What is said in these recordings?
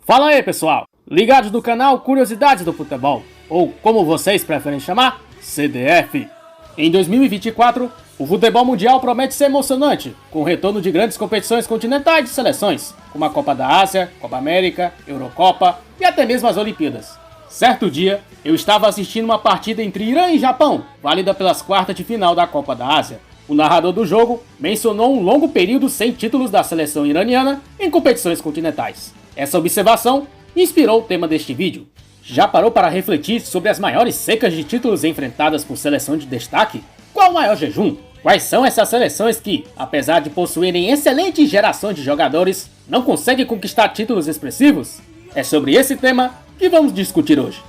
Fala aí, pessoal! Ligados do canal Curiosidades do Futebol, ou como vocês preferem chamar, CDF. Em 2024, o futebol mundial promete ser emocionante, com o retorno de grandes competições continentais de seleções, como a Copa da Ásia, Copa América, Eurocopa e até mesmo as Olimpíadas. Certo dia, eu estava assistindo uma partida entre Irã e Japão, válida pelas quartas de final da Copa da Ásia. O narrador do jogo mencionou um longo período sem títulos da seleção iraniana em competições continentais. Essa observação inspirou o tema deste vídeo. Já parou para refletir sobre as maiores secas de títulos enfrentadas por seleção de destaque? Qual o maior jejum? Quais são essas seleções que, apesar de possuírem excelentes gerações de jogadores, não conseguem conquistar títulos expressivos? É sobre esse tema que vamos discutir hoje.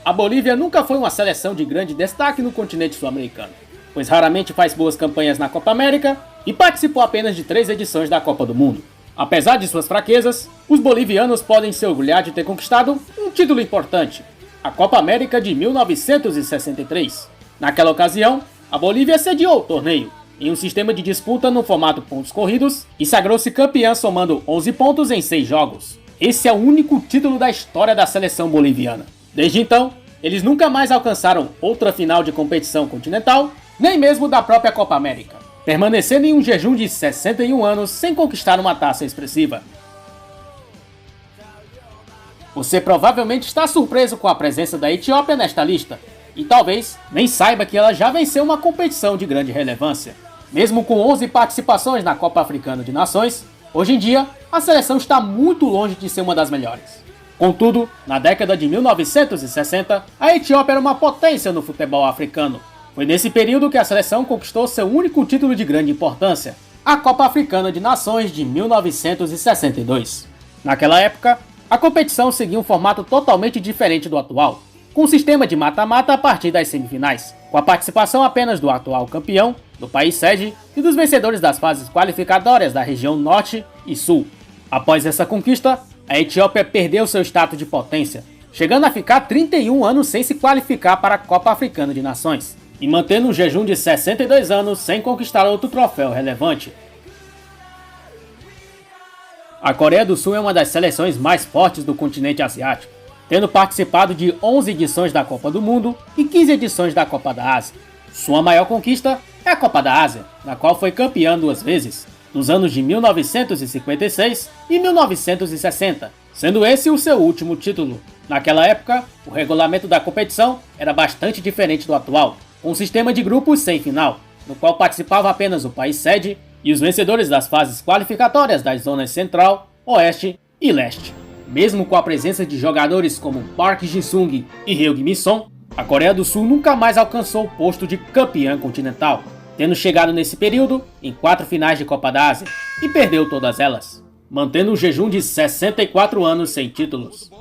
A Bolívia nunca foi uma seleção de grande destaque no continente sul-americano, pois raramente faz boas campanhas na Copa América e participou apenas de 3 edições da Copa do Mundo. Apesar de suas fraquezas, os bolivianos podem se orgulhar de ter conquistado um título importante, a Copa América de 1963. Naquela ocasião, a Bolívia sediou o torneio, em um sistema de disputa no formato pontos corridos, e sagrou-se campeã somando 11 pontos em 6 jogos. Esse é o único título da história da seleção boliviana. Desde então, eles nunca mais alcançaram outra final de competição continental, nem mesmo da própria Copa América, permanecendo em um jejum de 61 anos sem conquistar uma taça expressiva. Você provavelmente está surpreso com a presença da Etiópia nesta lista, e talvez nem saiba que ela já venceu uma competição de grande relevância. Mesmo com 11 participações na Copa Africana de Nações, hoje em dia a seleção está muito longe de ser uma das melhores. Contudo, na década de 1960, a Etiópia era uma potência no futebol africano. Foi nesse período que a seleção conquistou seu único título de grande importância, a Copa Africana de Nações de 1962. Naquela época, a competição seguia um formato totalmente diferente do atual, com um sistema de mata-mata a partir das semifinais, com a participação apenas do atual campeão, do país sede e dos vencedores das fases qualificatórias da região Norte e Sul. Após essa conquista, a Etiópia perdeu seu status de potência, chegando a ficar 31 anos sem se qualificar para a Copa Africana de Nações, e mantendo um jejum de 62 anos sem conquistar outro troféu relevante. A Coreia do Sul é uma das seleções mais fortes do continente asiático, tendo participado de 11 edições da Copa do Mundo e 15 edições da Copa da Ásia. Sua maior conquista é a Copa da Ásia, na qual foi campeã 2 vezes, nos anos de 1956 e 1960, sendo esse o seu último título. Naquela época, o regulamento da competição era bastante diferente do atual, com um sistema de grupos sem final, no qual participava apenas o país sede e os vencedores das fases qualificatórias das zonas Central, Oeste e Leste. Mesmo com a presença de jogadores como Park Ji-sung e Heung-min Son, a Coreia do Sul nunca mais alcançou o posto de campeã continental, tendo chegado nesse período em 4 finais de Copa da Ásia, e perdeu todas elas, mantendo um jejum de 64 anos sem títulos.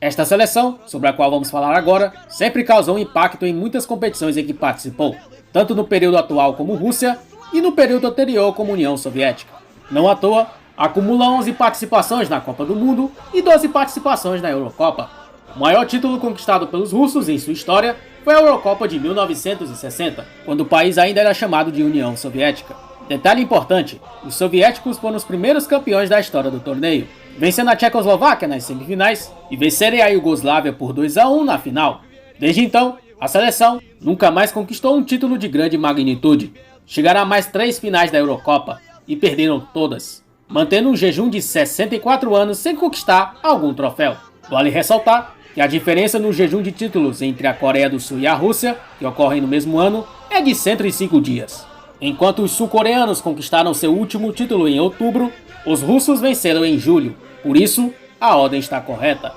Esta seleção, sobre a qual vamos falar agora, sempre causou impacto em muitas competições em que participou, tanto no período atual como Rússia, e no período anterior como União Soviética. Não à toa, acumula 11 participações na Copa do Mundo e 12 participações na Eurocopa. O maior título conquistado pelos russos em sua história foi a Eurocopa de 1960, quando o país ainda era chamado de União Soviética. Detalhe importante, os soviéticos foram os primeiros campeões da história do torneio, vencendo a Tchecoslováquia nas semifinais e vencerem a Iugoslávia por 2-1 na final. Desde então, a seleção nunca mais conquistou um título de grande magnitude. Chegaram a mais 3 finais da Eurocopa e perderam todas, mantendo um jejum de 64 anos sem conquistar algum troféu. Vale ressaltar que a diferença no jejum de títulos entre a Coreia do Sul e a Rússia, que ocorrem no mesmo ano, é de 105 dias. Enquanto os sul-coreanos conquistaram seu último título em outubro, os russos venceram em julho, por isso a ordem está correta.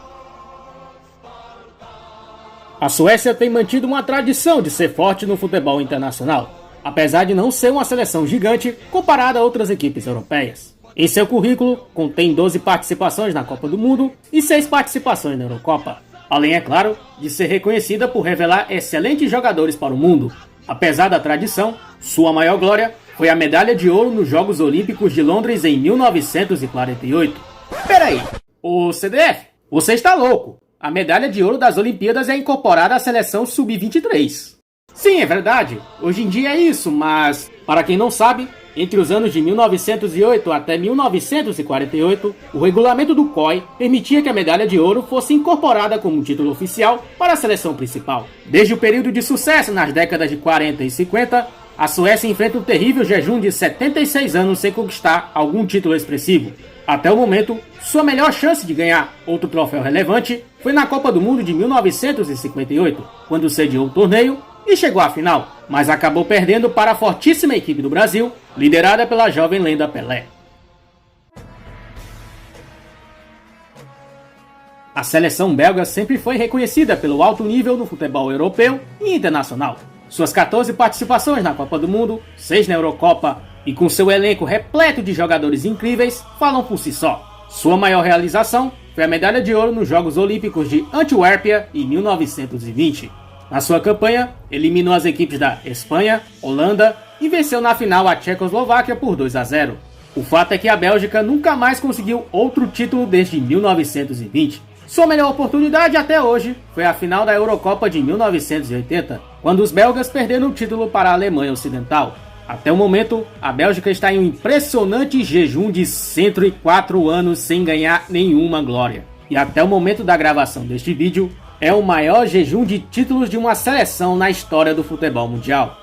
A Suécia tem mantido uma tradição de ser forte no futebol internacional, apesar de não ser uma seleção gigante comparada a outras equipes europeias. Em seu currículo, contém 12 participações na Copa do Mundo e 6 participações na Eurocopa, além, é claro, de ser reconhecida por revelar excelentes jogadores para o mundo. Apesar da tradição, sua maior glória foi a medalha de ouro nos Jogos Olímpicos de Londres em 1948. Peraí, ô CDF, você está louco? A medalha de ouro das Olimpíadas é incorporada à seleção sub-23. Sim, é verdade, hoje em dia é isso, mas, para quem não sabe, Entre os anos de 1908 até 1948, o regulamento do COI permitia que a medalha de ouro fosse incorporada como título oficial para a seleção principal. Desde o período de sucesso nas décadas de 40 e 50, a Suécia enfrenta um terrível jejum de 76 anos sem conquistar algum título expressivo. Até o momento, sua melhor chance de ganhar outro troféu relevante foi na Copa do Mundo de 1958, quando sediou o torneio e chegou à final, mas acabou perdendo para a fortíssima equipe do Brasil, liderada pela jovem lenda Pelé. A seleção belga sempre foi reconhecida pelo alto nível no futebol europeu e internacional. Suas 14 participações na Copa do Mundo, 6 na Eurocopa e com seu elenco repleto de jogadores incríveis falam por si só. Sua maior realização foi a medalha de ouro nos Jogos Olímpicos de Antuérpia em 1920. Na sua campanha, eliminou as equipes da Espanha, Holanda e venceu na final a Tchecoslováquia por 2-0. O fato é que a Bélgica nunca mais conseguiu outro título desde 1920. Sua melhor oportunidade até hoje foi a final da Eurocopa de 1980, quando os belgas perderam o título para a Alemanha Ocidental. Até o momento, a Bélgica está em um impressionante jejum de 104 anos sem ganhar nenhuma glória. E até o momento da gravação deste vídeo, é o maior jejum de títulos de uma seleção na história do futebol mundial.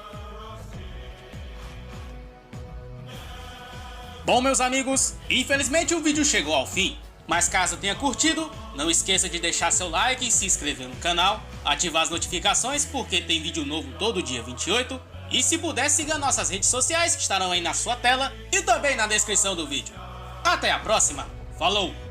Bom, meus amigos, infelizmente o vídeo chegou ao fim. Mas caso tenha curtido, não esqueça de deixar seu like e se inscrever no canal, ativar as notificações porque tem vídeo novo todo dia 28 e se puder siga nossas redes sociais que estarão aí na sua tela e também na descrição do vídeo. Até a próxima, falou!